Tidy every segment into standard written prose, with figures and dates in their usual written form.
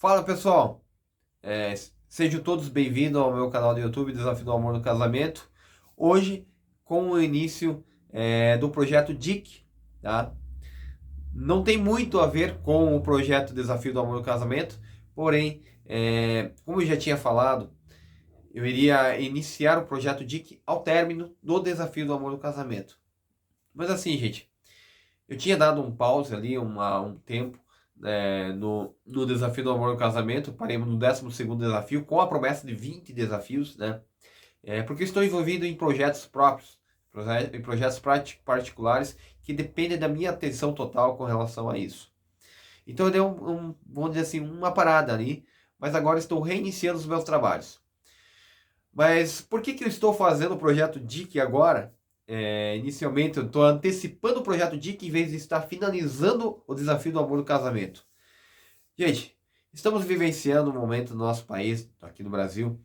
Fala pessoal, é, sejam todos bem-vindos ao meu canal do YouTube Desafio do Amor no Casamento. Hoje com o início do projeto DIC, tá? Não tem muito a ver com o projeto Desafio do Amor no Casamento, porém, como eu já tinha falado, eu iria iniciar o projeto DIC ao término do Desafio do Amor no Casamento. Mas assim, gente, eu tinha dado um pause ali, um tempo, no desafio do amor no casamento. Paremos no 12º desafio, com a promessa de 20 desafios, né? Porque estou envolvido em projetos próprios, em projetos particulares, que dependem da minha atenção total com relação a isso. Então eu dei vamos dizer assim, uma parada ali, mas agora estou reiniciando os meus trabalhos. Mas por que eu estou fazendo o projeto DIC agora? Inicialmente eu estou antecipando o projeto DIC em vez de estar finalizando o desafio do amor no casamento. Gente, estamos vivenciando um momento no nosso país, aqui no Brasil,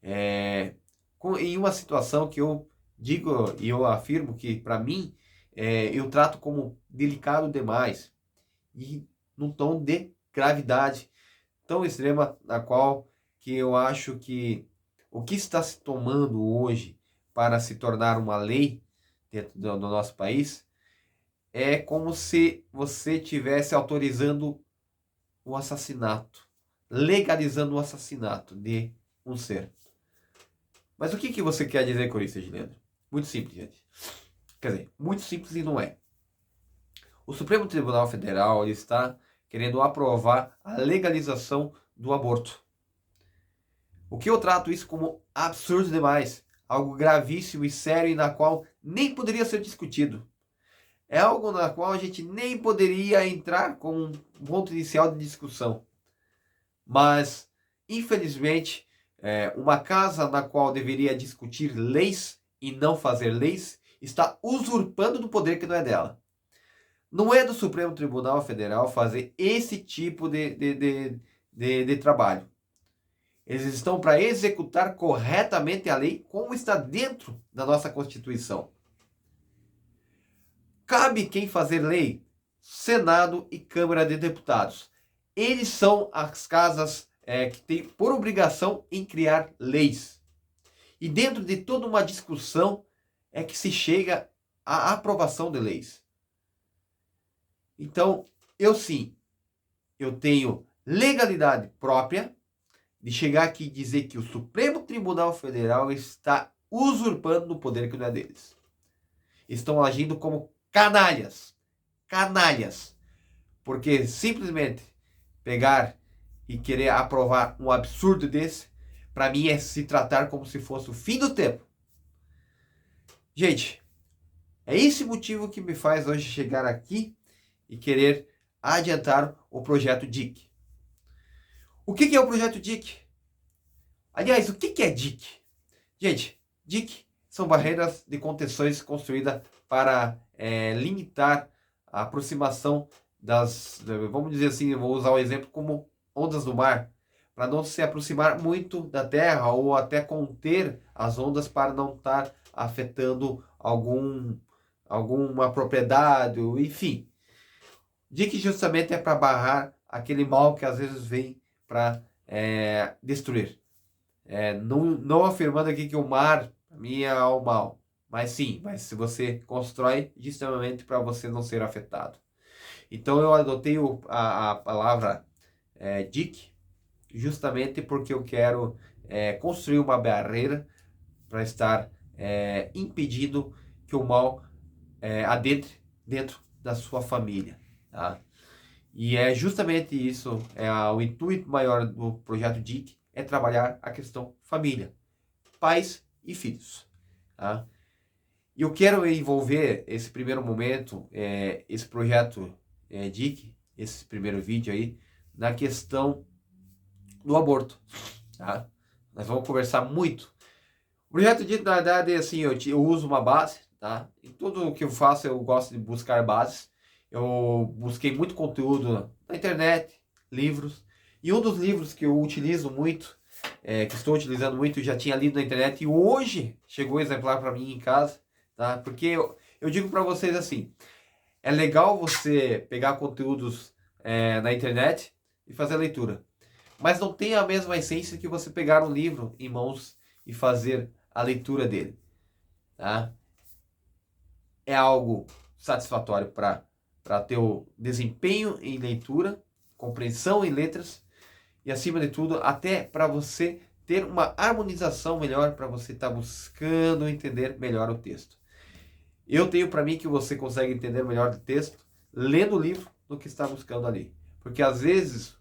em uma situação que eu digo e eu afirmo que, para mim, eu trato como delicado demais e num tom de gravidade tão extrema, na qual que eu acho que o que está se tomando hoje para se tornar uma lei dentro do nosso país é como se você estivesse autorizando o assassinato, legalizando o assassinato de um ser. Mas o que você quer dizer com isso, Edilendo? Muito simples, gente. Quer dizer, muito simples e não é. O Supremo Tribunal Federal ele está querendo aprovar a legalização do aborto. O que eu trato isso como absurdo demais, algo gravíssimo e sério e na qual nem poderia ser discutido. É algo na qual a gente nem poderia entrar como um ponto inicial de discussão. Mas, infelizmente, uma casa na qual deveria discutir leis e não fazer leis está usurpando do poder que não é dela. Não é do Supremo Tribunal Federal fazer esse tipo de trabalho. Eles estão para executar corretamente a lei como está dentro da nossa Constituição. Cabe quem fazer lei? Senado e Câmara de Deputados. Eles são as casas que têm por obrigação em criar leis. E dentro de toda uma discussão é que se chega à aprovação de leis. Então, eu tenho legalidade própria de chegar aqui e dizer que o Supremo Tribunal Federal está usurpando o poder que não é deles. Estão agindo como canalhas. Canalhas. Porque simplesmente pegar e querer aprovar um absurdo desse, para mim é se tratar como se fosse o fim do tempo. Gente, é esse motivo que me faz hoje chegar aqui e querer adiantar o projeto DIC. O que é o projeto DIC? Aliás, o que é DIC? Gente, DIC são barreiras de contenções construídas para limitar a aproximação vamos dizer assim, eu vou usar o exemplo como ondas do mar, para não se aproximar muito da Terra ou até conter as ondas para não estar afetando alguma propriedade, enfim. DIC justamente é para barrar aquele mal que às vezes vem para destruir. Não afirmando aqui que o mar, para mim, é o mal. Mas sim, mas se você constrói justamente para você não ser afetado. Então eu adotei a palavra DIC justamente porque eu quero construir uma barreira para estar impedindo que o mal adentre dentro da sua família. Tá? E é justamente isso, o intuito maior do projeto DIC é trabalhar a questão família, pais e filhos. Tá? E eu quero envolver esse primeiro momento, esse projeto DIC, esse primeiro vídeo aí, na questão do aborto. Tá? Nós vamos conversar muito. O projeto DIC, na verdade, é assim, eu uso uma base. Tá? Em tudo o que eu faço, eu gosto de buscar bases. Eu busquei muito conteúdo na internet, livros. E um dos livros que eu utilizo muito, que estou utilizando muito, já tinha lido na internet e hoje chegou o exemplar para mim em casa. Tá? Porque eu digo para vocês assim, é legal você pegar conteúdos na internet e fazer a leitura. mas não tem a mesma essência que você pegar um livro em mãos e fazer a leitura dele, tá? É algo satisfatório para teu desempenho em leitura, compreensão em letras e, acima de tudo, até para você ter uma harmonização melhor, para você estar buscando entender melhor o texto. Eu tenho para mim que você consegue entender melhor o texto lendo o livro do que está buscando ali. Porque às vezes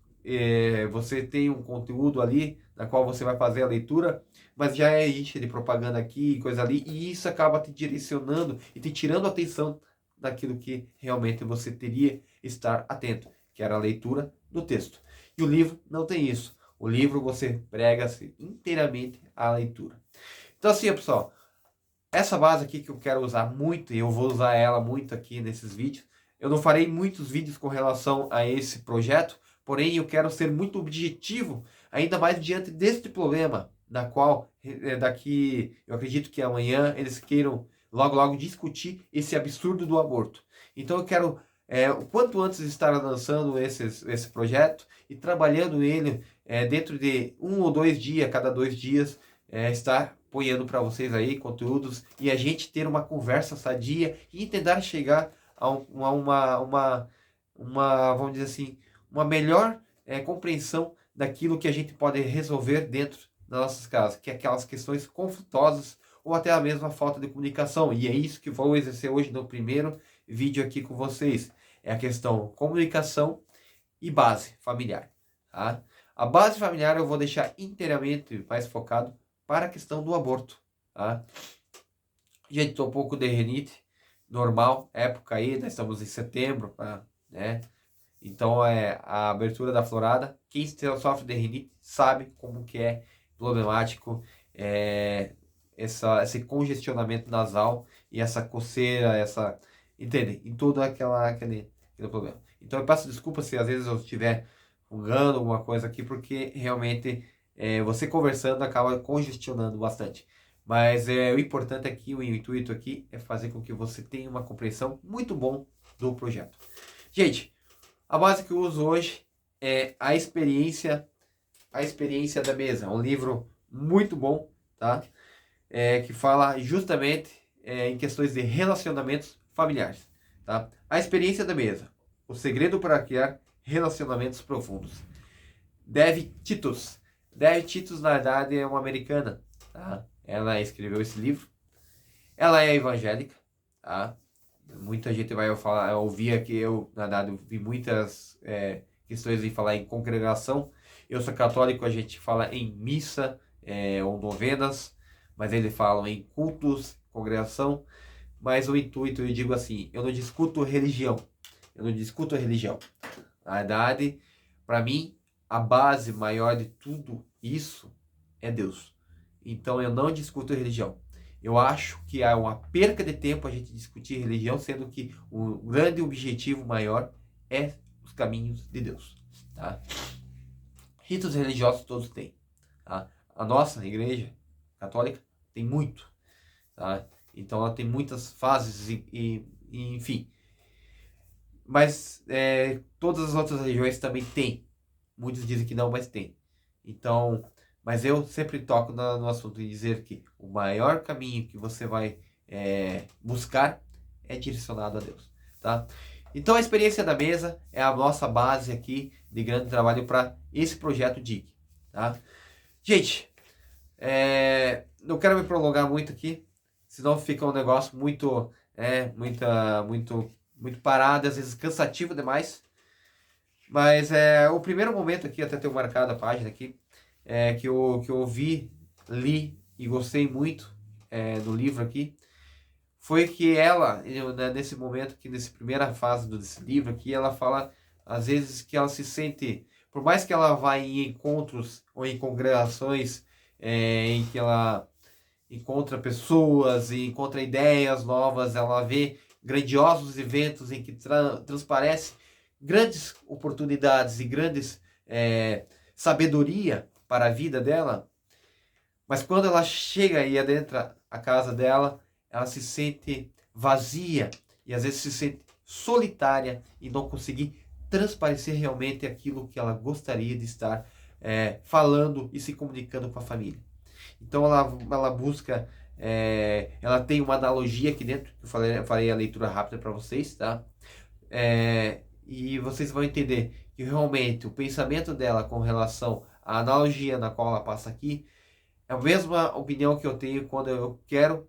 você tem um conteúdo ali na qual você vai fazer a leitura, mas já é isso de propaganda aqui, coisa ali, e isso acaba te direcionando e te tirando a atenção daquilo que realmente você teria estar atento, que era a leitura do texto. E o livro não tem isso. O livro você prega-se inteiramente à leitura. Então assim, pessoal, essa base aqui que eu quero usar muito, e eu vou usar ela muito aqui nesses vídeos. Eu não farei muitos vídeos com relação a esse projeto, porém eu quero ser muito objetivo, ainda mais diante deste problema, da qual daqui, eu acredito que amanhã eles queiram logo discutir esse absurdo do aborto. Então eu quero o quanto antes estar lançando esse projeto e trabalhando ele dentro de 1 ou 2 dias, cada 2 dias, estar apoiando para vocês aí conteúdos e a gente ter uma conversa sadia e tentar chegar a vamos dizer assim, uma melhor compreensão daquilo que a gente pode resolver dentro das nossas casas, que é aquelas questões conflitosas ou até a mesma falta de comunicação. E é isso que vou exercer hoje no primeiro vídeo aqui com vocês. É a questão comunicação e base familiar. Tá? A base familiar eu vou deixar inteiramente mais focado para a questão do aborto. Tá? Gente, estou um pouco de rinite, normal, época aí, nós estamos em setembro, né? Então a abertura da florada. Quem sofre de rinite sabe como que é problemático esse congestionamento nasal e essa coceira, entende? Em todo aquele problema. Então eu peço desculpa se às vezes eu estiver fungando alguma coisa aqui, porque realmente você conversando acaba congestionando bastante. Mas o importante aqui, o intuito aqui é fazer com que você tenha uma compreensão muito bom do projeto. Gente, a base que eu uso hoje é a experiência da mesa, um livro muito bom, tá? Que fala justamente em questões de relacionamentos familiares, tá? A experiência da mesa, o segredo para criar relacionamentos profundos. Dev Titus, na verdade, é uma americana, tá? Ela escreveu esse livro. Ela é evangélica, tá? Muita gente vai ouvir aqui, eu, na verdade, vi muitas questões de falar em congregação. Eu sou católico, a gente fala em missa ou novenas, mas eles falam em cultos, congregação. Mas o intuito, eu digo assim, eu não discuto religião. Na verdade, para mim, a base maior de tudo isso é Deus. Então eu não discuto religião. Eu acho que há uma perca de tempo a gente discutir religião, sendo que o grande objetivo maior é os caminhos de Deus. Tá? Ritos religiosos todos têm. Tá? A nossa igreja católica tem muito. Tá? Então ela tem muitas fases e enfim. Mas todas as outras religiões também têm. Muitos dizem que não, mas tem. Então, mas eu sempre toco no assunto e dizer que o maior caminho que você vai buscar é direcionado a Deus, tá? Então a experiência da mesa é a nossa base aqui de grande trabalho para esse projeto DIC, tá? Gente, não quero me prolongar muito aqui, senão fica um negócio muito parado, às vezes cansativo demais. Mas o primeiro momento aqui, até tenho marcado a página aqui, que eu vi, li e gostei muito do livro aqui, foi que ela, nesse momento, nessa primeira fase desse livro aqui, ela fala, às vezes, que ela se sente, por mais que ela vá em encontros ou em congregações em que ela encontra pessoas e encontra ideias novas, ela vê grandiosos eventos em que transparece grandes oportunidades e grandes sabedoria para a vida dela, mas quando ela chega e adentra a casa dela, ela se sente vazia e às vezes se sente solitária e não conseguir transparecer realmente aquilo que ela gostaria de estar falando e se comunicando com a família. Então ela busca, ela tem uma analogia aqui dentro, que eu falei a leitura rápida para vocês, tá? E vocês vão entender que realmente o pensamento dela com relação à analogia na qual ela passa aqui é a mesma opinião que eu tenho quando eu quero,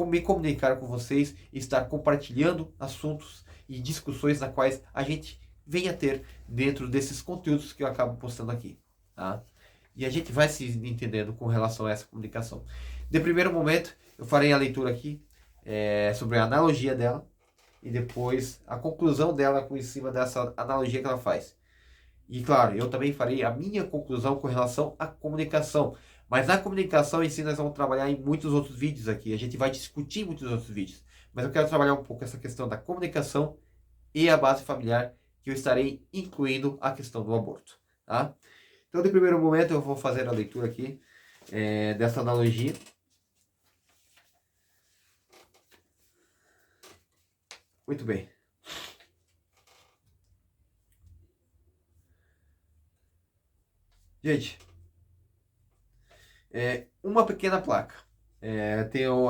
me comunicar com vocês e estar compartilhando assuntos e discussões nas quais a gente venha ter dentro desses conteúdos que eu acabo postando aqui, tá? E a gente vai se entendendo com relação a essa comunicação. De primeiro momento, eu farei a leitura aqui sobre a analogia dela e depois a conclusão dela em cima dessa analogia que ela faz. E claro, eu também farei a minha conclusão com relação à comunicação. Mas na comunicação em si nós vamos trabalhar em muitos outros vídeos aqui. A gente vai discutir muitos outros vídeos. Mas eu quero trabalhar um pouco essa questão da comunicação e a base familiar, que eu estarei incluindo a questão do aborto. Tá? Então, de primeiro momento, eu vou fazer a leitura aqui dessa analogia. Muito bem. Gente, uma pequena placa. Tem um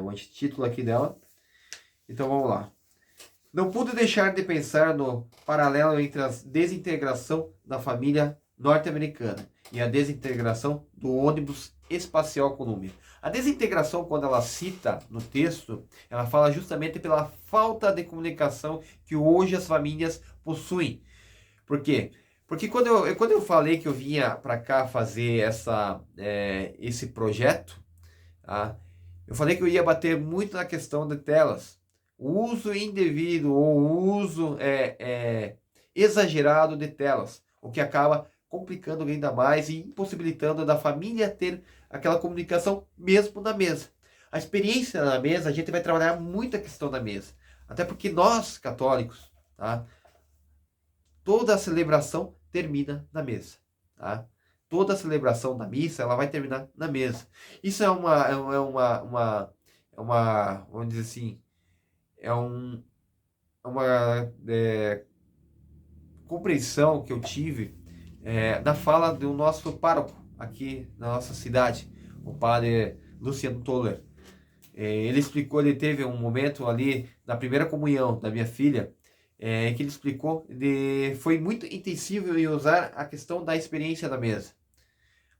antitítulo aqui dela. Então vamos lá. Não pude deixar de pensar no paralelo entre a desintegração da família norte-americana e a desintegração do ônibus espacial Columbia. A desintegração, quando ela cita no texto, ela fala justamente pela falta de comunicação que hoje as famílias possuem. Por quê? Porque quando eu falei que eu vinha para cá fazer esse projeto, tá? Eu falei que eu ia bater muito na questão de telas. O uso indevido ou o uso exagerado de telas, o que acaba complicando ainda mais e impossibilitando da família ter aquela comunicação mesmo na mesa. A experiência na mesa, a gente vai trabalhar muito a questão da mesa. Até porque nós, católicos, tá? Toda a celebração termina na mesa, tá? Toda a celebração da missa, ela vai terminar na mesa. Isso é uma vamos dizer assim, uma compreensão que eu tive da fala do nosso pároco aqui na nossa cidade, o padre Luciano Toller. Ele explicou, ele teve um momento ali na primeira comunhão da minha filha, que ele explicou, foi muito intensivo em usar a questão da experiência da mesa.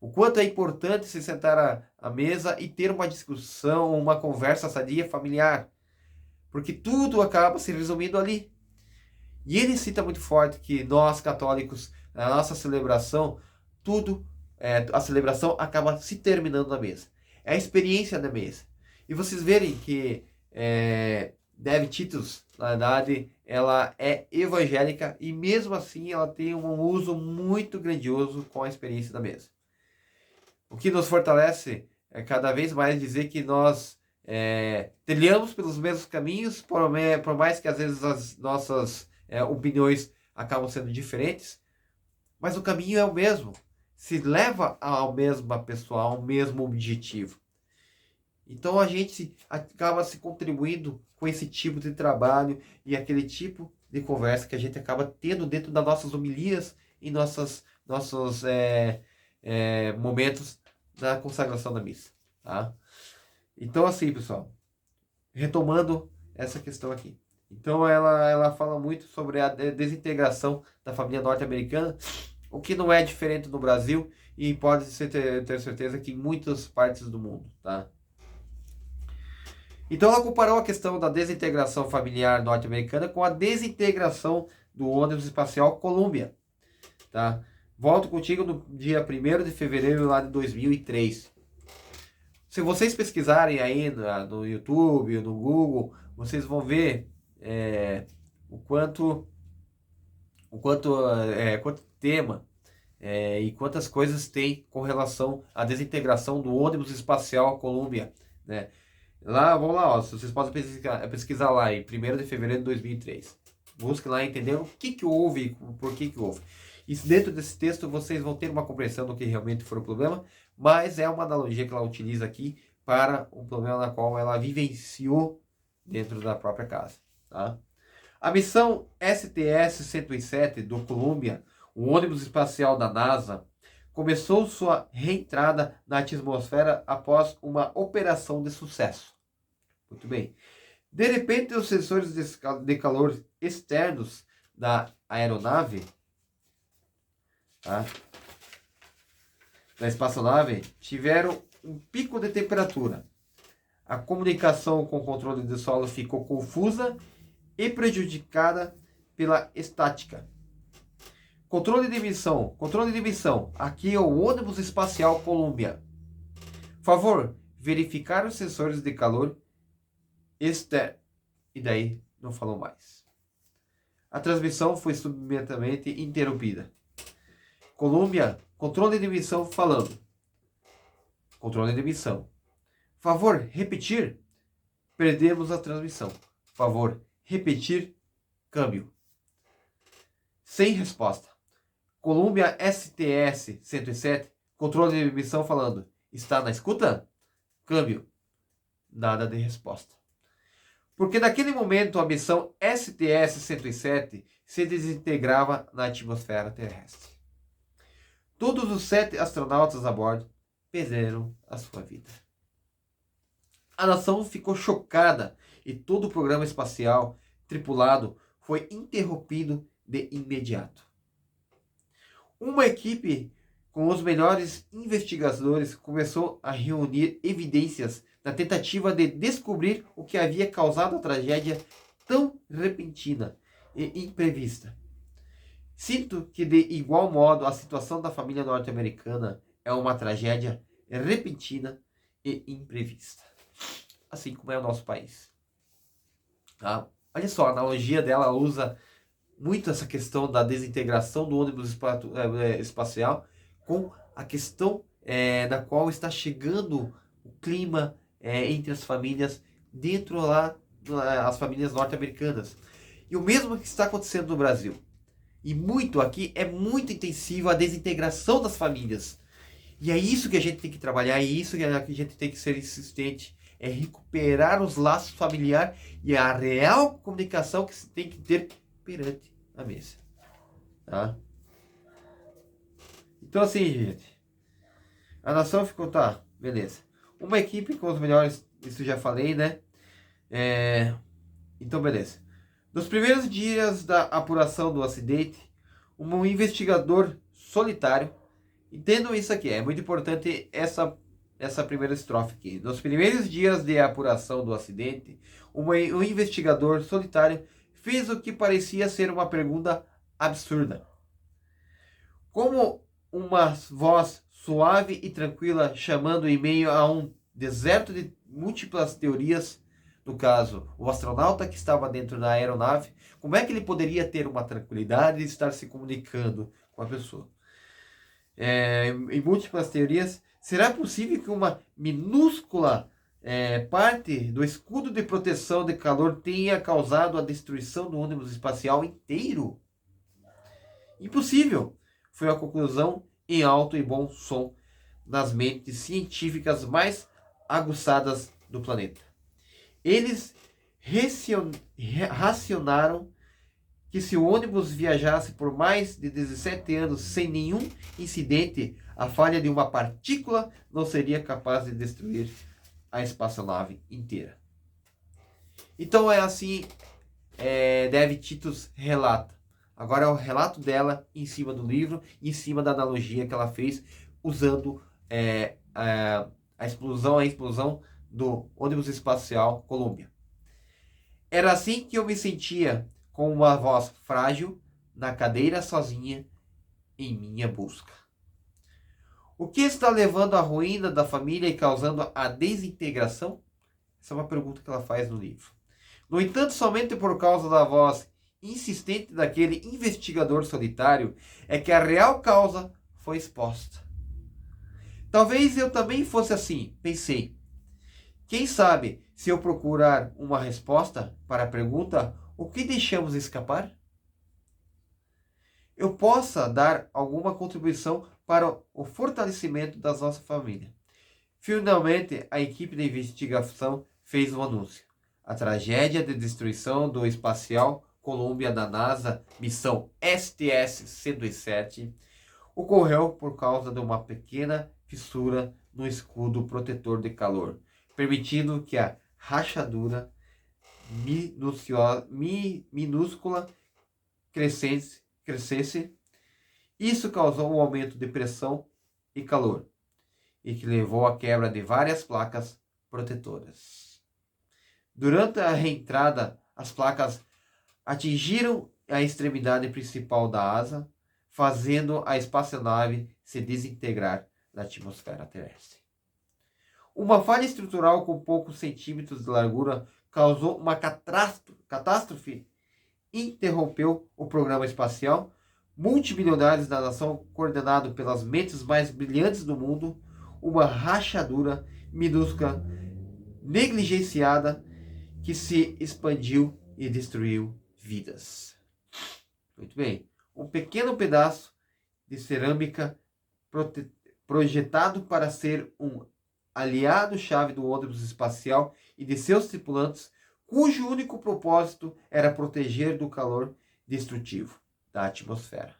O quanto é importante se sentar à mesa e ter uma discussão, uma conversa sadia familiar. Porque tudo acaba se resumindo ali. E ele cita muito forte que nós, católicos, na nossa celebração, a celebração acaba se terminando na mesa. É a experiência da mesa. E vocês verem que Dev Titus, na verdade, ela é evangélica e mesmo assim ela tem um uso muito grandioso com a experiência da mesa. O que nos fortalece é cada vez mais dizer que nós trilhamos pelos mesmos caminhos, por mais que às vezes as nossas opiniões acabam sendo diferentes, mas o caminho é o mesmo, se leva ao mesmo pessoa, ao mesmo objetivo. Então a gente acaba se contribuindo com esse tipo de trabalho e aquele tipo de conversa que a gente acaba tendo dentro das nossas homilias e nossos momentos da consagração da missa, tá? Então assim, pessoal, retomando essa questão aqui. Então ela fala muito sobre a desintegração da família norte-americana, o que não é diferente no Brasil e pode ter certeza que em muitas partes do mundo, tá? Então ela comparou a questão da desintegração familiar norte-americana com a desintegração do ônibus espacial Columbia, tá? Volto contigo no dia 1º de fevereiro lá de 2003. Se vocês pesquisarem aí no YouTube, no Google, vocês vão ver quanto tema e quantas coisas tem com relação à desintegração do ônibus espacial Columbia, né? Lá, vamos lá, ó, vocês podem pesquisar lá em 1º de fevereiro de 2003. Busque lá entender o que houve e por que houve. E dentro desse texto vocês vão ter uma compreensão do que realmente foi o problema, mas é uma analogia que ela utiliza aqui para um problema na qual ela vivenciou dentro da própria casa, tá? A missão STS-107 do Columbia, o ônibus espacial da NASA, começou sua reentrada na atmosfera após uma operação de sucesso. Muito bem. De repente, os sensores de calor externos da aeronave, da espaçonave, tiveram um pico de temperatura. A comunicação com o controle de solo ficou confusa e prejudicada pela estática. Controle de missão. Aqui é o ônibus espacial Columbia. Favor, verificar os sensores de calor externo. E daí não falou mais. A transmissão foi subitamente interrompida. Columbia, controle de missão falando. Controle de missão. Favor, repetir. Perdemos a transmissão. Favor, repetir. Câmbio. Sem resposta. Columbia STS-107, controle de missão falando. Está na escuta? Câmbio. Nada de resposta. Porque naquele momento a missão STS-107 se desintegrava na atmosfera terrestre. Todos os 7 astronautas a bordo perderam a sua vida. A nação ficou chocada e todo o programa espacial tripulado foi interrompido de imediato. Uma equipe com os melhores investigadores começou a reunir evidências na tentativa de descobrir o que havia causado a tragédia tão repentina e imprevista. Sinto que, de igual modo, a situação da família norte-americana é uma tragédia repentina e imprevista. Assim como é o nosso país. Olha só, a analogia dela usa muito essa questão da desintegração do ônibus espacial com a questão da qual está chegando o clima entre as famílias dentro lá, as famílias norte-americanas. E o mesmo que está acontecendo no Brasil. E muito aqui é muito intensiva a desintegração das famílias. E é isso que a gente tem que trabalhar, é isso que a gente tem que ser insistente. É recuperar os laços familiares e a real comunicação que se tem que ter perante a mesa. Tá? Então assim, gente. A nação ficou, beleza. Uma equipe com os melhores, isso já falei, né? Então, beleza. Nos primeiros dias da apuração do acidente, um investigador solitário, entendam isso aqui, é muito importante essa primeira estrofe aqui. Nos primeiros dias de apuração do acidente, um investigador solitário fez o que parecia ser uma pergunta absurda. Como uma voz suave e tranquila chamando em meio a um deserto de múltiplas teorias, no caso, o astronauta que estava dentro da aeronave, como é que ele poderia ter uma tranquilidade e estar se comunicando com a pessoa? Em múltiplas teorias, será possível que uma minúscula parte do escudo de proteção de calor tenha causado a destruição do ônibus espacial inteiro? Impossível, foi a conclusão em alto e bom som nas mentes científicas mais aguçadas do planeta. Eles racionaram que se o ônibus viajasse por mais de 17 anos sem nenhum incidente, a falha de uma partícula não seria capaz de destruir a espaçonave inteira. Então é assim, Dev Titus relata. Agora é o relato dela em cima do livro, em cima da analogia que ela fez, usando a explosão do ônibus espacial Columbia. Era assim que eu me sentia, com uma voz frágil, na cadeira sozinha, em minha busca. O que está levando à ruína da família e causando a desintegração? Essa é uma pergunta que ela faz no livro. No entanto, somente por causa da voz insistente daquele investigador solitário é que a real causa foi exposta. Talvez eu também fosse assim, pensei. Quem sabe, se eu procurar uma resposta para a pergunta, o que deixamos escapar? Eu possa dar alguma contribuição para o fortalecimento da nossa família. Finalmente, a equipe de investigação fez um anúncio. A tragédia de destruição do espacial Columbia da NASA, missão STS-107, ocorreu por causa de uma pequena fissura no escudo protetor de calor, permitindo que a rachadura minúscula crescesse. Isso causou um aumento de pressão e calor, e que levou à quebra de várias placas protetoras. Durante a reentrada, as placas atingiram a extremidade principal da asa, fazendo a espaçonave se desintegrar na atmosfera terrestre. Uma falha estrutural com poucos centímetros de largura causou uma catástrofe, interrompeu o programa espacial multimilionários da nação, coordenado pelas mentes mais brilhantes do mundo. Uma rachadura minúscula, negligenciada, que se expandiu e destruiu vidas. Muito bem. Um pequeno pedaço de cerâmica projetado para ser um aliado-chave do ônibus espacial e de seus tripulantes, cujo único propósito era proteger do calor destrutivo da atmosfera.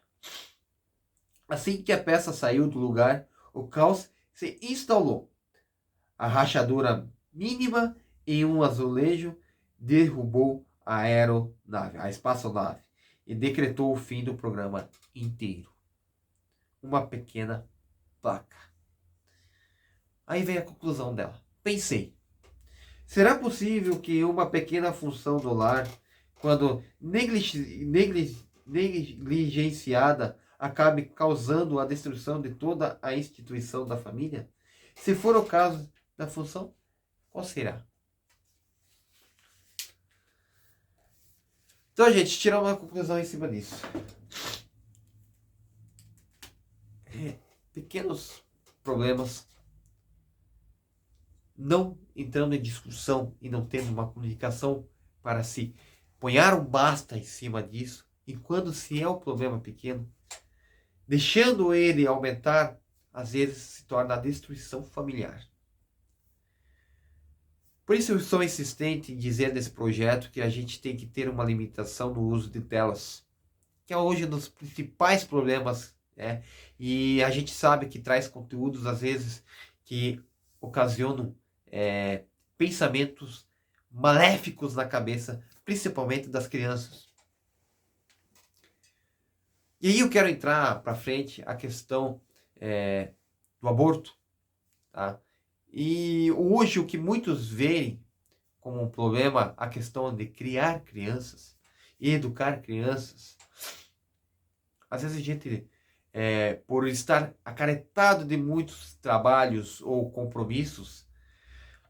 Assim que a peça saiu do lugar, o caos se instalou. A rachadura mínima em um azulejo derrubou a aeronave, a espaçonave, e decretou o fim do programa inteiro. Uma pequena placa. Aí vem a conclusão dela. Pensei, será possível que uma pequena função do lar, quando negligenciada, acabe causando a destruição de toda a instituição da família? Se for o caso da função, qual será? Então, gente, tirar uma conclusão em cima disso. Pequenos problemas, não entrando em discussão e não tendo uma comunicação para se ponhar um basta em cima disso, e quando se é um problema pequeno, deixando ele aumentar, às vezes se torna a destruição familiar. Por isso eu sou insistente em dizer nesse projeto que a gente tem que ter uma limitação no uso de telas, que é hoje um dos principais problemas, né? E a gente sabe que traz conteúdos, às vezes, que ocasionam pensamentos maléficos na cabeça, principalmente das crianças. E aí eu quero entrar para frente a questão do aborto, tá? E hoje o que muitos veem como um problema, a questão de criar crianças e educar crianças. Às vezes a gente, por estar acarretado de muitos trabalhos ou compromissos,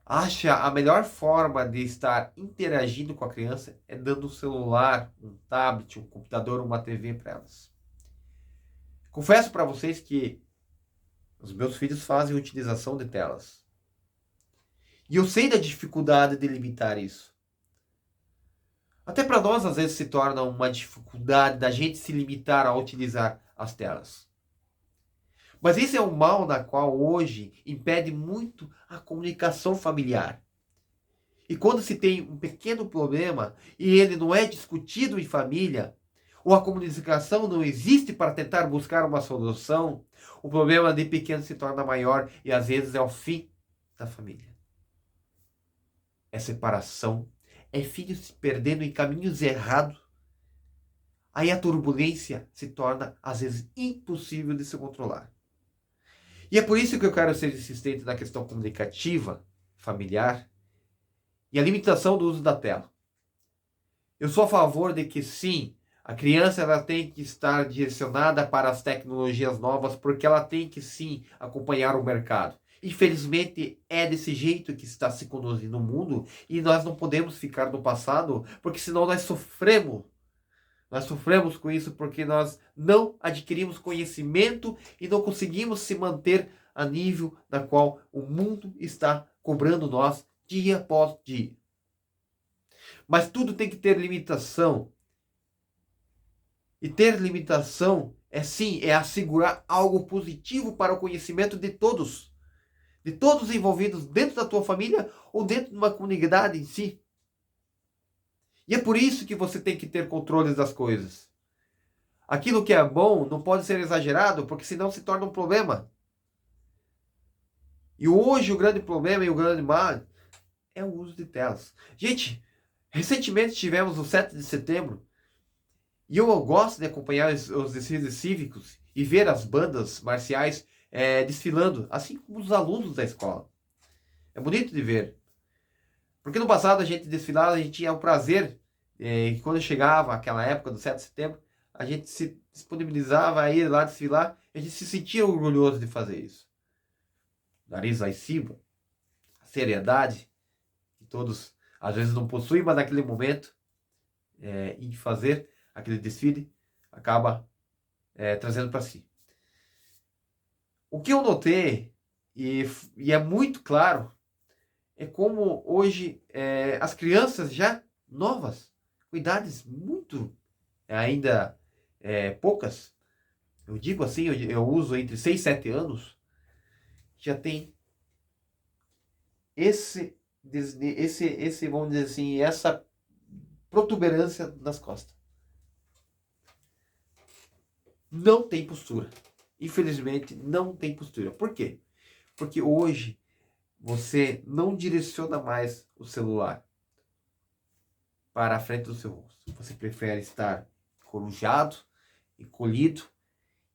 acha a melhor forma de estar interagindo com a criança é dando um celular, um tablet, um computador, uma TV para elas. Confesso para vocês que os meus filhos fazem utilização de telas. E eu sei da dificuldade de limitar isso. Até para nós, às vezes, se torna uma dificuldade da gente se limitar a utilizar as telas. Mas esse é um mal na qual hoje impede muito a comunicação familiar. E quando se tem um pequeno problema e ele não é discutido em família, ou a comunicação não existe para tentar buscar uma solução, o problema de pequeno se torna maior e às vezes é o fim da família. É separação, é filhos se perdendo em caminhos errados. Aí a turbulência se torna, às vezes, impossível de se controlar. E é por isso que eu quero ser insistente na questão comunicativa, familiar, e a limitação do uso da tela. Eu sou a favor de que, sim, a criança ela tem que estar direcionada para as tecnologias novas, porque ela tem que, sim, acompanhar o mercado. Infelizmente, é desse jeito que está se conduzindo o mundo e nós não podemos ficar no passado, porque senão nós sofremos. Nós sofremos com isso porque nós não adquirimos conhecimento e não conseguimos se manter a nível na qual o mundo está cobrando nós dia após dia. Mas tudo tem que ter limitação. E ter limitação é assegurar algo positivo para o conhecimento de todos envolvidos dentro da tua família ou dentro de uma comunidade em si. E é por isso que você tem que ter controle das coisas. Aquilo que é bom não pode ser exagerado, porque senão se torna um problema. E hoje o grande problema e o grande mal é o uso de telas. Gente, recentemente tivemos o 7 de setembro e eu gosto de acompanhar os desfiles cívicos e ver as bandas marciais desfilando, assim como os alunos da escola. É bonito de ver. Porque no passado a gente desfilava, a gente tinha o prazer, que quando chegava aquela época do 7 de setembro, a gente se disponibilizava a ir lá desfilar, e a gente se sentia orgulhoso de fazer isso. Nariz lá em cima, a seriedade, que todos às vezes não possuem, mas naquele momento, em fazer aquele desfile, acaba trazendo para si. O que eu notei, e é muito claro, é como hoje as crianças já novas, com idades muito ainda poucas, eu digo assim, eu uso entre 6 e 7 anos, já tem vamos dizer assim, essa protuberância nas costas. Não tem postura. Infelizmente, não tem postura. Por quê? Porque hoje você não direciona mais o celular para a frente do seu rosto. Você prefere estar corujado, encolhido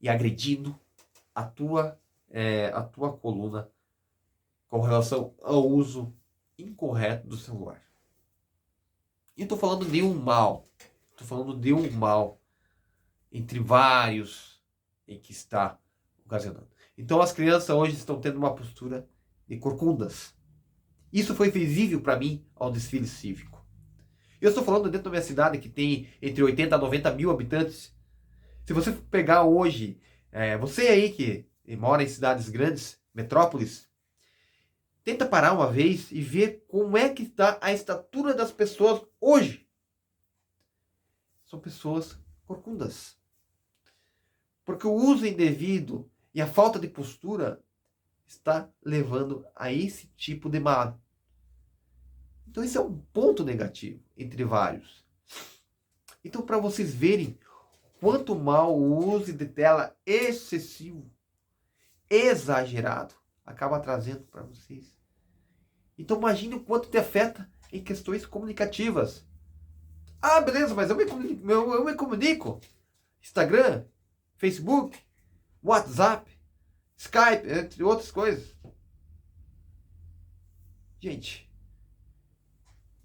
e agredindo a tua coluna com relação ao uso incorreto do celular. E estou falando de um mal. Estou falando de um mal entre vários em que está ocasionando. Então as crianças hoje estão tendo uma postura de corcundas. Isso foi visível para mim ao desfile cívico. Eu estou falando dentro da minha cidade que tem entre 80 a 90 mil habitantes. Se você pegar hoje, você aí que mora em cidades grandes, metrópoles, tenta parar uma vez e ver como é que está a estatura das pessoas hoje. São pessoas corcundas. Porque o uso indevido e a falta de postura está levando a esse tipo de mal. Então esse é um ponto negativo entre vários. Então para vocês verem quanto mal o uso de tela excessivo, exagerado, acaba trazendo para vocês. Então imagine o quanto te afeta em questões comunicativas. Ah, beleza, mas eu me comunico. Instagram, Facebook, WhatsApp, Skype, entre outras coisas. Gente,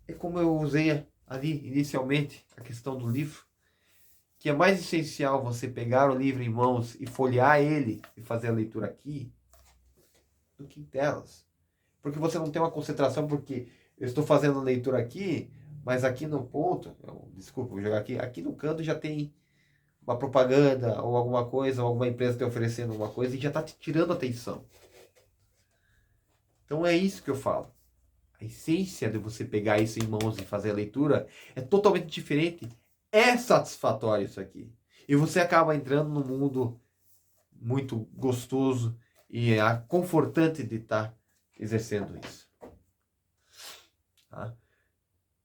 é como eu usei ali inicialmente a questão do livro, que é mais essencial você pegar o livro em mãos e folhear ele e fazer a leitura aqui do que em telas. Porque você não tem uma concentração, porque eu estou fazendo a leitura aqui, mas aqui no ponto, desculpa, vou jogar aqui no canto já tem uma propaganda ou alguma coisa, ou alguma empresa te oferecendo alguma coisa e já está te tirando a atenção. Então é isso que eu falo. A essência de você pegar isso em mãos e fazer a leitura é totalmente diferente. É satisfatório isso aqui. E você acaba entrando num mundo muito gostoso e confortante de estar exercendo isso. Tá?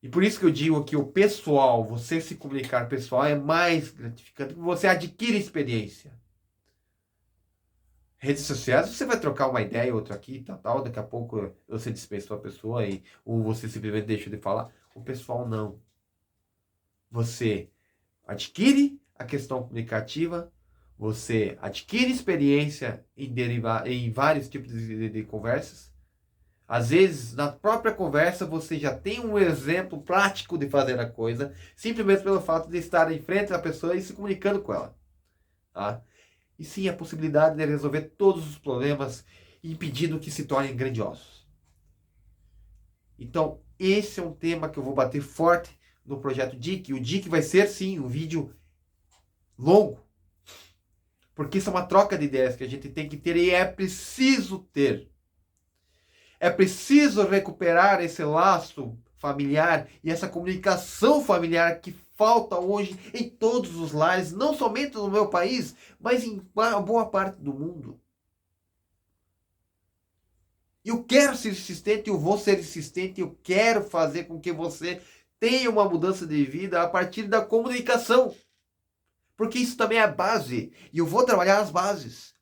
E por isso que eu digo que o pessoal, você se comunicar pessoal é mais gratificante, porque você adquire experiência. Redes sociais, você vai trocar uma ideia, outra aqui, tal, daqui a pouco você dispensa a pessoa ou você simplesmente deixa de falar. O pessoal não. Você adquire a questão comunicativa, você adquire experiência em vários tipos de conversas. Às vezes, na própria conversa, você já tem um exemplo prático de fazer a coisa, simplesmente pelo fato de estar em frente da pessoa e se comunicando com ela. Tá? E sim, a possibilidade de resolver todos os problemas, impedindo que se tornem grandiosos. Então, esse é um tema que eu vou bater forte no projeto DIC. O DIC vai ser, sim, um vídeo longo, porque isso é uma troca de ideias que a gente tem que ter e é preciso ter. É preciso recuperar esse laço familiar e essa comunicação familiar que falta hoje em todos os lares, não somente no meu país, mas em boa parte do mundo. Eu quero ser insistente, eu vou ser insistente, eu quero fazer com que você tenha uma mudança de vida a partir da comunicação. Porque isso também é a base. E eu vou trabalhar as bases.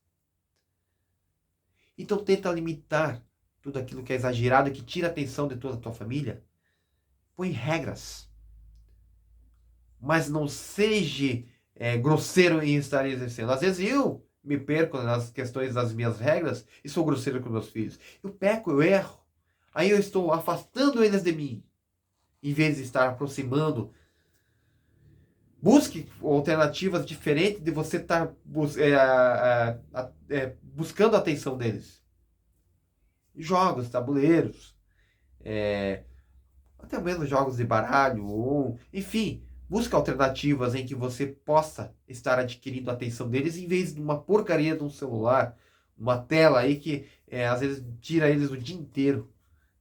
Então tenta limitar tudo aquilo que é exagerado, que tira a atenção de toda a tua família. Põe regras. Mas não seja grosseiro em estar exercendo. Às vezes eu me perco nas questões das minhas regras e sou grosseiro com meus filhos. Eu peco, eu erro. Aí eu estou afastando eles de mim, em vez de estar aproximando. Busque alternativas diferentes de você estar buscando a atenção deles. Jogos, tabuleiros, até mesmo jogos de baralho, ou enfim, busca alternativas em que você possa estar adquirindo a atenção deles em vez de uma porcaria de um celular, uma tela aí que às vezes tira eles o dia inteiro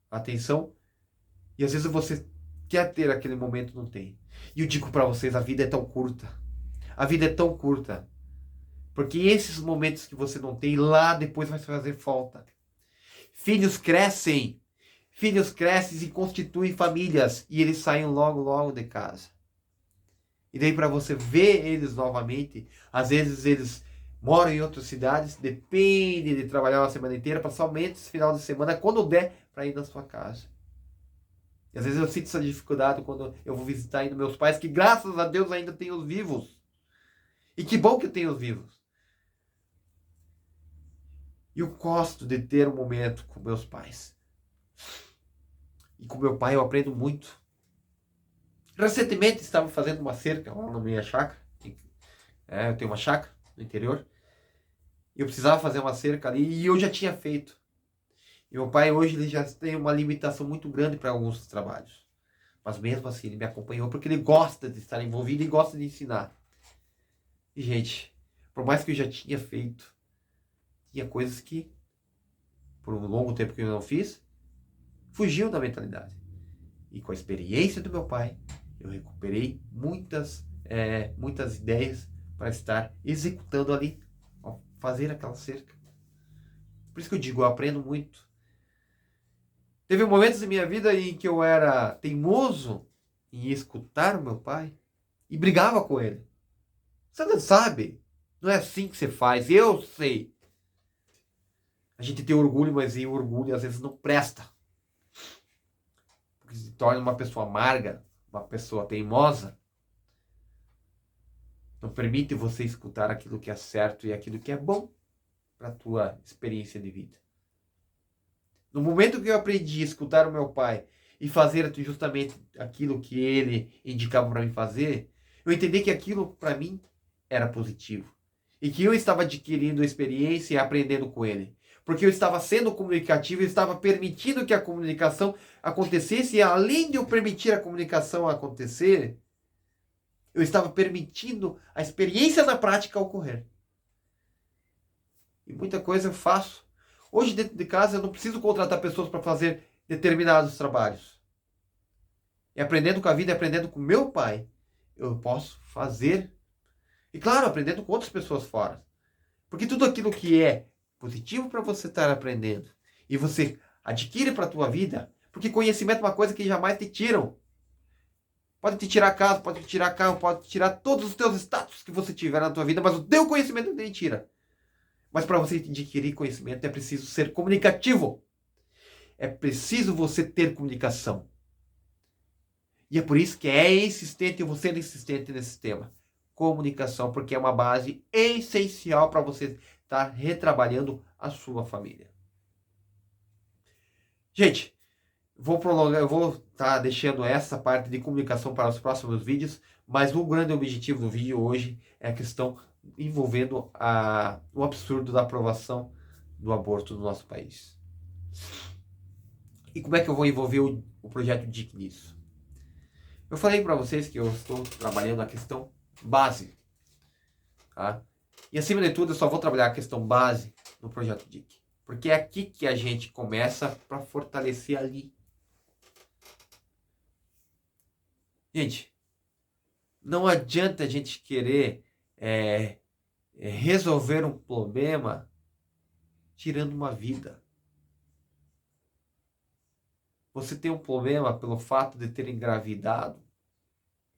a atenção e às vezes você quer ter aquele momento, não tem. E eu digo para vocês, a vida é tão curta. A vida é tão curta. Porque esses momentos que você não tem, lá depois vai fazer falta. Filhos crescem. Filhos crescem e constituem famílias. E eles saem logo, logo de casa. E daí para você ver eles novamente, às vezes eles moram em outras cidades, depende de trabalhar uma semana inteira, para somente esse final de semana, quando der, para ir na sua casa. E às vezes eu sinto essa dificuldade quando eu vou visitar ainda meus pais, que graças a Deus ainda tenho os vivos. E que bom que eu tenho os vivos. E eu gosto de ter um momento com meus pais. E com meu pai eu aprendo muito. Recentemente estava fazendo uma cerca lá na minha chácara. Eu tenho uma chácara no interior. Eu precisava fazer uma cerca ali e eu já tinha feito. E meu pai hoje ele já tem uma limitação muito grande para alguns trabalhos. Mas mesmo assim ele me acompanhou porque ele gosta de estar envolvido e gosta de ensinar. E gente, por mais que eu já tinha feito, tinha coisas que, por um longo tempo que eu não fiz, fugiu da mentalidade. E com a experiência do meu pai, eu recuperei muitas ideias para estar executando ali, fazer aquela cerca. Por isso que eu digo, eu aprendo muito. Teve momentos em minha vida em que eu era teimoso em escutar o meu pai e brigava com ele. Você não sabe, não é assim que você faz, eu sei. A gente tem orgulho, mas o orgulho às vezes não presta. Porque se torna uma pessoa amarga, uma pessoa teimosa. Não permite você escutar aquilo que é certo e aquilo que é bom para a tua experiência de vida. No momento que eu aprendi a escutar o meu pai e fazer justamente aquilo que ele indicava para mim fazer, eu entendi que aquilo para mim era positivo. E que eu estava adquirindo experiência e aprendendo com ele. Porque eu estava sendo comunicativo, eu estava permitindo que a comunicação acontecesse, e além de eu permitir a comunicação acontecer, eu estava permitindo a experiência na prática ocorrer. E muita coisa eu faço. Hoje, dentro de casa, eu não preciso contratar pessoas para fazer determinados trabalhos. E aprendendo com a vida, aprendendo com meu pai, eu posso fazer. E claro, aprendendo com outras pessoas fora. Porque tudo aquilo que é positivo para você estar aprendendo e você adquire para a tua vida, porque conhecimento é uma coisa que jamais te tiram. Pode te tirar casa, pode te tirar carro, pode te tirar todos os teus status que você tiver na tua vida, mas o teu conhecimento não te tira. Mas para você adquirir conhecimento é preciso ser comunicativo. É preciso você ter comunicação. E é por isso que é insistente, eu vou ser insistente nesse tema. Comunicação, porque é uma base essencial para você estar retrabalhando a sua família. Gente, vou prolongar, eu vou estar deixando essa parte de comunicação para os próximos vídeos, mas o grande objetivo do vídeo hoje é a questão envolvendo o absurdo da aprovação do aborto no nosso país. E como é que eu vou envolver o projeto DIC nisso? Eu falei para vocês que eu estou trabalhando a questão base. Tá? E acima de tudo, eu só vou trabalhar a questão base no projeto DIC. Porque é aqui que a gente começa para fortalecer ali. Gente, não adianta a gente querer resolver um problema tirando uma vida. você tem um problema pelo fato de ter engravidado,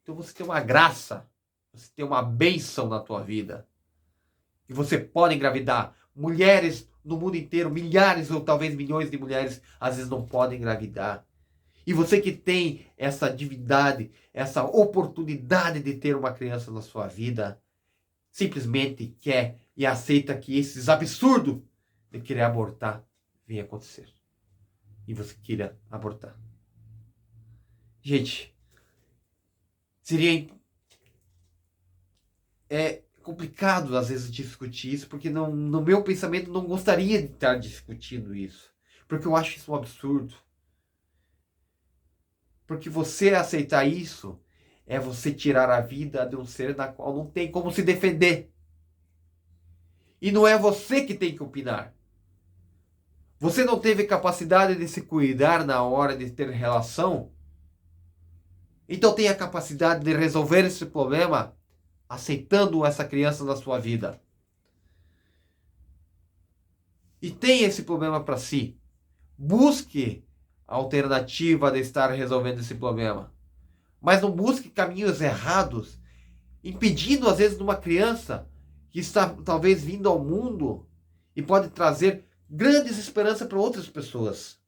então você tem uma graça, você tem uma bênção na tua vida. E você pode engravidar. Mulheres no mundo inteiro, milhares ou talvez milhões de mulheres, às vezes não podem engravidar. E você que tem essa divindade, essa oportunidade de ter uma criança na sua vida, simplesmente quer e aceita que esses absurdos de querer abortar venham acontecer. E você queira abortar. Gente, seria complicado às vezes discutir isso, porque não, no meu pensamento não gostaria de estar discutindo isso. Porque eu acho isso um absurdo. Porque você aceitar isso é você tirar a vida de um ser da qual não tem como se defender. E não é você que tem que opinar. Você não teve capacidade de se cuidar na hora de ter relação? Então tenha a capacidade de resolver esse problema aceitando essa criança na sua vida. E tenha esse problema para si. Busque a alternativa de estar resolvendo esse problema. Mas não busque caminhos errados, impedindo às vezes de uma criança que está talvez vindo ao mundo e pode trazer grandes esperanças para outras pessoas.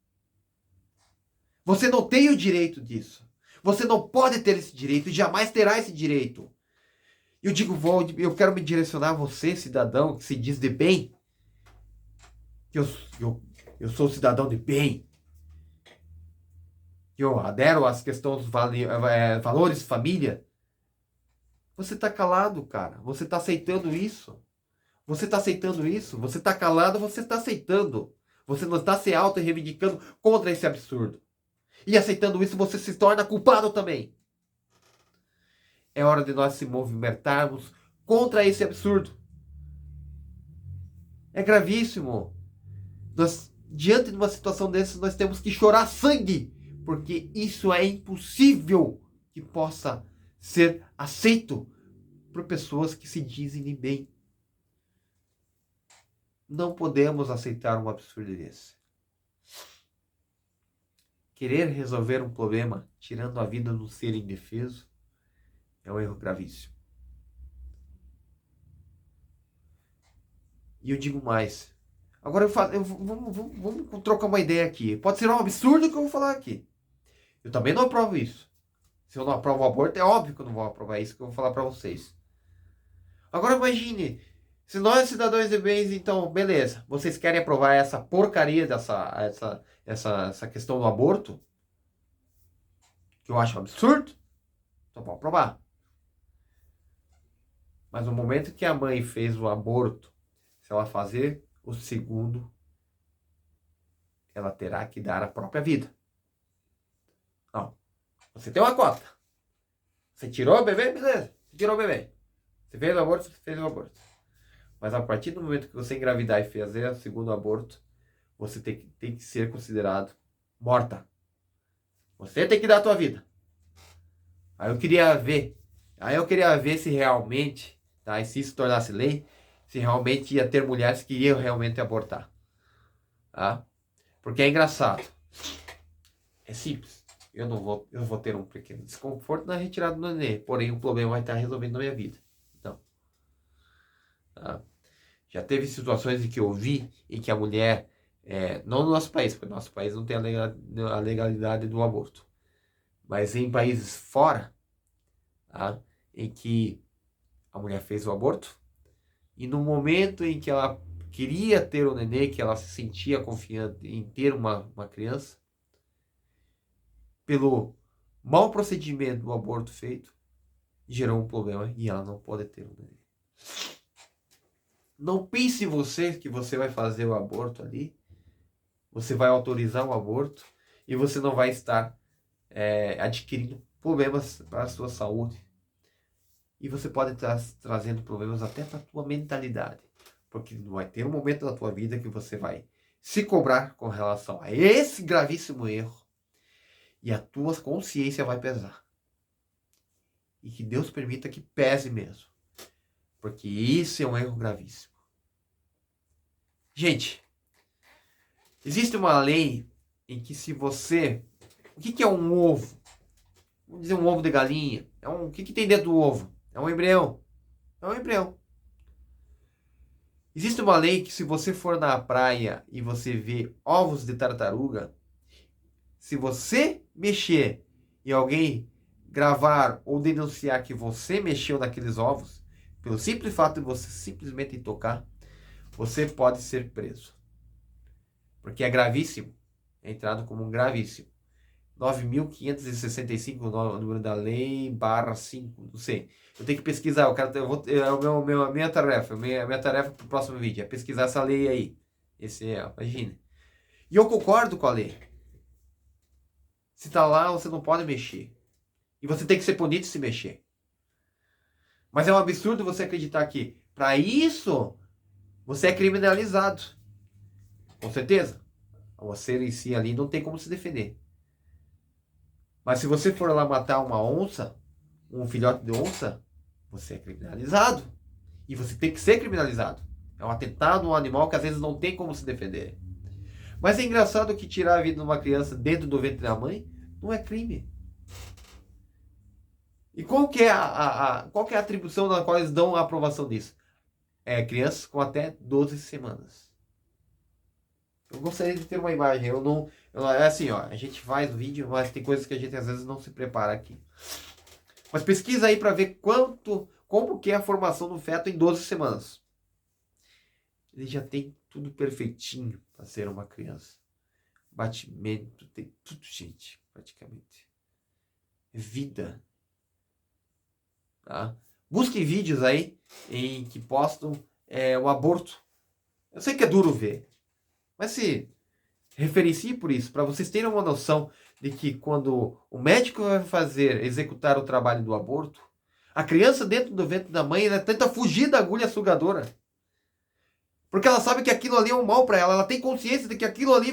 Você não tem o direito disso. Você não pode ter esse direito e jamais terá esse direito. Eu digo, eu quero me direcionar a você, cidadão que se diz de bem, que eu sou cidadão de bem, que eu adero às questões dos valores família. Você está calado, cara. Você está aceitando isso. Você está aceitando isso. Você está calado, você está aceitando. Você não está se auto-reivindicando contra esse absurdo. E aceitando isso, você se torna culpado também. É hora de nós se movimentarmos contra esse absurdo. É gravíssimo. Diante de uma situação dessa, nós temos que chorar sangue, porque isso é impossível que possa ser aceito por pessoas que se dizem de bem. Não podemos aceitar um absurdo desse. Querer resolver um problema tirando a vida de um ser indefeso é um erro gravíssimo. E eu digo mais. Agora vamos trocar uma ideia aqui. Pode ser um absurdo que eu vou falar aqui. Eu também não aprovo isso. Se eu não aprovo o aborto, é óbvio que eu não vou aprovar isso que eu vou falar para vocês. Agora imagine, se nós cidadãos de bens, então, beleza, vocês querem aprovar essa porcaria essa questão do aborto, que eu acho um absurdo, então vou aprovar. Mas no momento que a mãe fez o aborto, se ela fazer o segundo, ela terá que dar a própria vida. Não. Você tem uma cota. Você tirou o bebê, beleza. Você tirou o bebê. Você fez o aborto, você fez o aborto. Mas a partir do momento que você engravidar e fazer o segundo aborto, você tem que ser considerado morta. Você tem que dar a tua vida. Aí eu queria ver se realmente, tá? E se isso tornasse lei, se realmente ia ter mulheres que iam realmente abortar. Tá? Porque é engraçado. É simples. Eu vou ter um pequeno desconforto na retirada do neném. Porém, o problema vai estar resolvendo na minha vida. Então, tá? Já teve situações em que eu vi em que a mulher, não no nosso país, porque no nosso país não tem a legalidade do aborto, mas em países fora, tá? Em que a mulher fez o aborto e no momento em que ela queria ter o neném, que ela se sentia confiante em ter uma criança, pelo mau procedimento do aborto feito, gerou um problema e ela não pode ter um neném. Não pense você que você vai fazer o aborto ali, você vai autorizar o aborto e você não vai estar adquirindo problemas para a sua saúde. E você pode estar trazendo problemas até para a tua mentalidade. Porque vai ter um momento na tua vida que você vai se cobrar com relação a esse gravíssimo erro. E a tua consciência vai pesar. E que Deus permita que pese mesmo. Porque isso é um erro gravíssimo. Gente, existe uma lei em que se você O que é um ovo? Vamos dizer um ovo de galinha. O que tem dentro do ovo? É um embrião. É um embrião. Existe uma lei que se você for na praia e você vê ovos de tartaruga, se você mexer e alguém gravar ou denunciar que você mexeu naqueles ovos, pelo simples fato de você simplesmente tocar, você pode ser preso. Porque é gravíssimo. É entrado como um gravíssimo. 9.565, o número da lei, /5, não sei. Eu tenho que pesquisar, a minha tarefa, minha tarefa para o próximo vídeo, é pesquisar essa lei aí. Imagina. E eu concordo com a lei. Se tá lá, você não pode mexer. E você tem que ser punido se mexer. Mas é um absurdo você acreditar que, para isso, você é criminalizado. Com certeza. Você em si ali não tem como se defender. Mas se você for lá matar uma onça, um filhote de onça, você é criminalizado. E você tem que ser criminalizado. É um atentado a um animal que às vezes não tem como se defender. Mas é engraçado que tirar a vida de uma criança dentro do ventre da mãe não é crime. E qual que é qual que é a atribuição na qual eles dão a aprovação disso? É crianças com até 12 semanas. Eu gostaria de ter uma imagem. É assim, ó. A gente faz o vídeo, mas tem coisas que a gente às vezes não se prepara aqui. Mas pesquisa aí para ver como que é a formação do feto em 12 semanas. Ele já tem tudo perfeitinho para ser uma criança. Batimento, tem tudo, gente, praticamente. É vida. Tá? Busquem vídeos aí em que postam o aborto. Eu sei que é duro ver, mas se referencie por isso, para vocês terem uma noção de que quando o médico vai executar o trabalho do aborto, a criança dentro do ventre da mãe, ela tenta fugir da agulha sugadora. Porque ela sabe que aquilo ali é um mal para ela. Ela tem consciência de que aquilo ali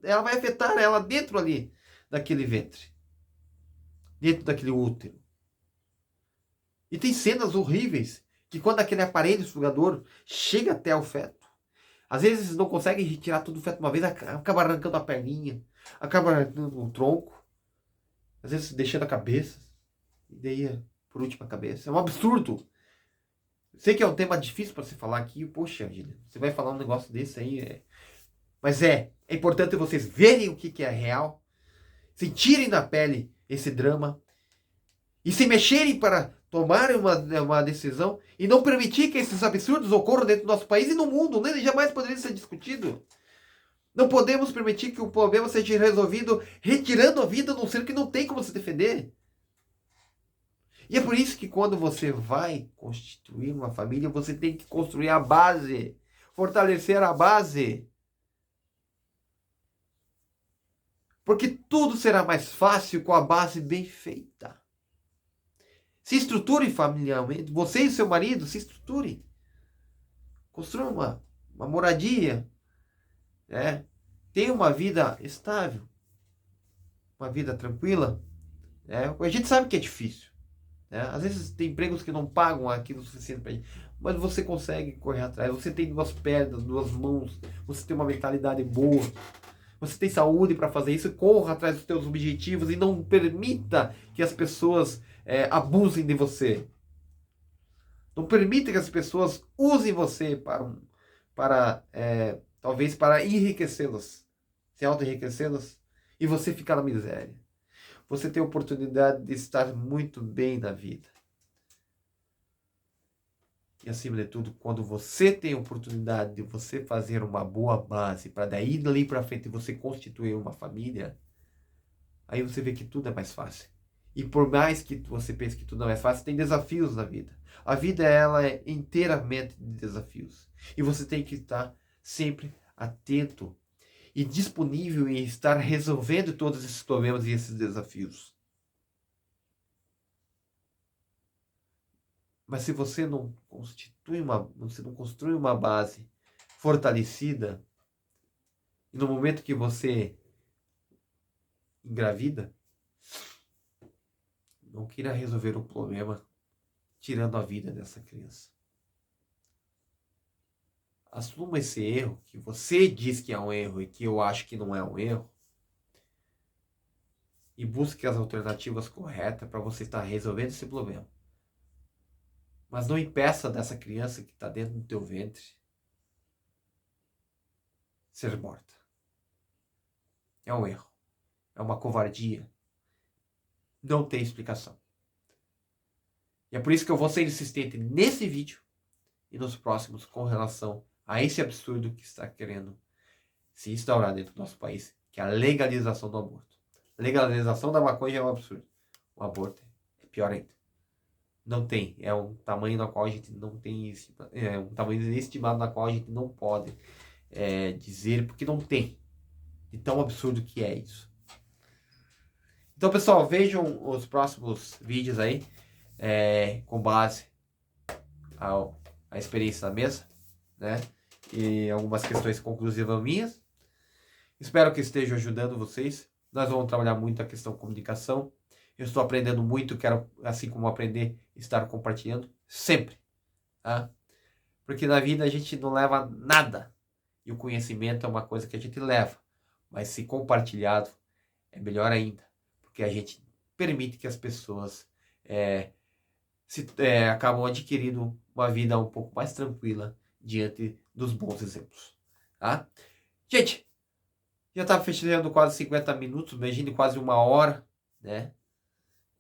ela vai afetar ela dentro ali daquele ventre. Dentro daquele útero. E tem cenas horríveis que quando aquele aparelho sugador chega até o feto, às vezes não conseguem retirar todo o feto de uma vez, acaba arrancando a perninha, acaba arrancando o tronco, às vezes deixando a cabeça, e daí por último a cabeça. É um absurdo. Sei que é um tema difícil para se falar aqui, poxa vida, você vai falar um negócio desse aí, mas é importante vocês verem o que é real, sentirem na pele esse drama e se mexerem para tomarem uma decisão e não permitir que esses absurdos ocorram dentro do nosso país e no mundo, né? Jamais poderia ser discutido. Não podemos permitir que o problema seja resolvido retirando a vida de um ser que não tem como se defender. E é por isso que quando você vai constituir uma família, você tem que construir a base, fortalecer a base. Porque tudo será mais fácil com a base bem feita. Se estruture familiarmente. Você e seu marido se estruture. Construa uma moradia. Né? Tenha uma vida estável. Uma vida tranquila. Né? A gente sabe que é difícil. Né? Às vezes tem empregos que não pagam aquilo o suficiente para gente. Mas você consegue correr atrás. Você tem 2 pernas, 2 mãos. Você tem uma mentalidade boa. Você tem saúde para fazer isso, corra atrás dos seus objetivos e não permita que as pessoas abusem de você. Não permita que as pessoas usem você talvez para enriquecê-las, se auto-enriquecê-las e você ficar na miséria. Você tem a oportunidade de estar muito bem na vida. E acima de tudo, quando você tem a oportunidade de você fazer uma boa base para daí dali para frente você constituir uma família, aí você vê que tudo é mais fácil. E por mais que você pense que tudo não é fácil, tem desafios na vida. A vida ela é inteiramente de desafios. E você tem que estar sempre atento e disponível em estar resolvendo todos esses problemas e esses desafios. Mas se você não constrói uma base fortalecida, e no momento que você engravida, não queira resolver o problema tirando a vida dessa criança. Assuma esse erro, que você diz que é um erro e que eu acho que não é um erro. e busque as alternativas corretas para você estar resolvendo esse problema. Mas não impeça dessa criança que está dentro do teu ventre ser morta. É um erro. É uma covardia. Não tem explicação. E é por isso que eu vou ser insistente nesse vídeo e nos próximos com relação a esse absurdo que está querendo se instaurar dentro do nosso país, que é a legalização do aborto. A legalização da maconha é um absurdo. O aborto é pior ainda. Não tem. É um tamanho na qual a gente não tem. É um tamanho estimado na qual a gente não pode dizer, porque não tem. De tão absurdo que é isso. Então, pessoal, vejam os próximos vídeos aí, com base à experiência na mesa, né? E algumas questões conclusivas minhas. Espero que esteja ajudando vocês. Nós vamos trabalhar muito a questão de comunicação. Eu estou aprendendo muito, quero, assim como aprender, estar compartilhando sempre. Tá? Porque na vida a gente não leva nada. E o conhecimento é uma coisa que a gente leva. Mas se compartilhado, é melhor ainda. Porque a gente permite que as pessoas acabam adquirindo uma vida um pouco mais tranquila diante dos bons exemplos. Tá? Gente, já está fechando quase 50 minutos, imagine quase 1 hora, né,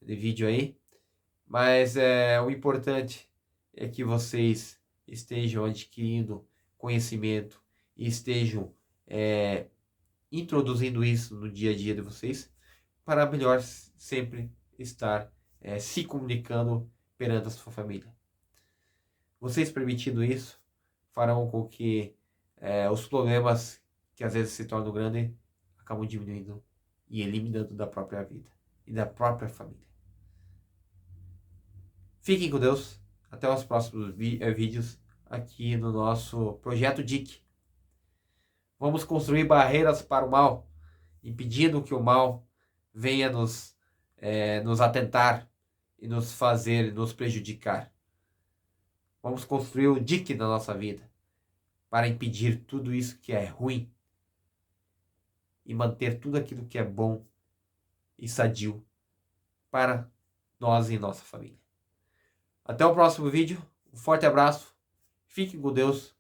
de vídeo aí. Mas o importante é que vocês estejam adquirindo conhecimento e estejam introduzindo isso no dia a dia de vocês, para melhor sempre estar se comunicando perante a sua família. Vocês permitindo isso, farão com que os problemas que às vezes se tornam grandes acabam diminuindo e eliminando da própria vida e da própria família. Fiquem com Deus. Até os próximos vídeos aqui no nosso Projeto DIC. Vamos construir barreiras para o mal, impedindo que o mal venha nos atentar e nos fazer, nos prejudicar. Vamos construir o DIC na nossa vida para impedir tudo isso que é ruim e manter tudo aquilo que é bom e sadio para nós e nossa família. Até o próximo vídeo. Um forte abraço. Fiquem com Deus.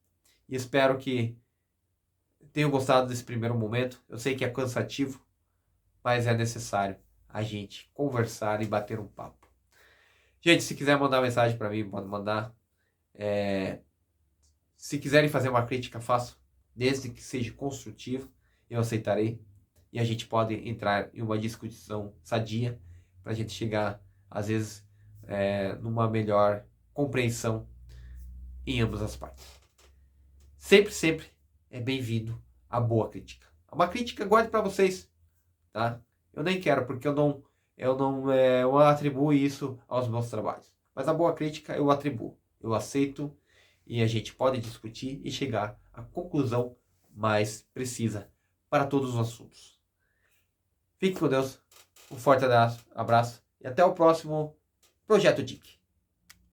E espero que tenham gostado desse primeiro momento. Eu sei que é cansativo, mas é necessário a gente conversar e bater um papo. Gente, se quiser mandar mensagem para mim, pode mandar. Se quiserem fazer uma crítica, façam. Desde que seja construtivo, eu aceitarei. E a gente pode entrar em uma discussão sadia para a gente chegar, às vezes, numa melhor compreensão em ambas as partes. Sempre é bem-vindo a boa crítica. Uma crítica guarde para vocês, tá? Eu nem quero, porque eu não atribuo isso aos meus trabalhos. Mas a boa crítica eu atribuo, eu aceito, e a gente pode discutir e chegar à conclusão mais precisa para todos os assuntos. Fique com Deus, um forte abraço e até o próximo Projeto DIC.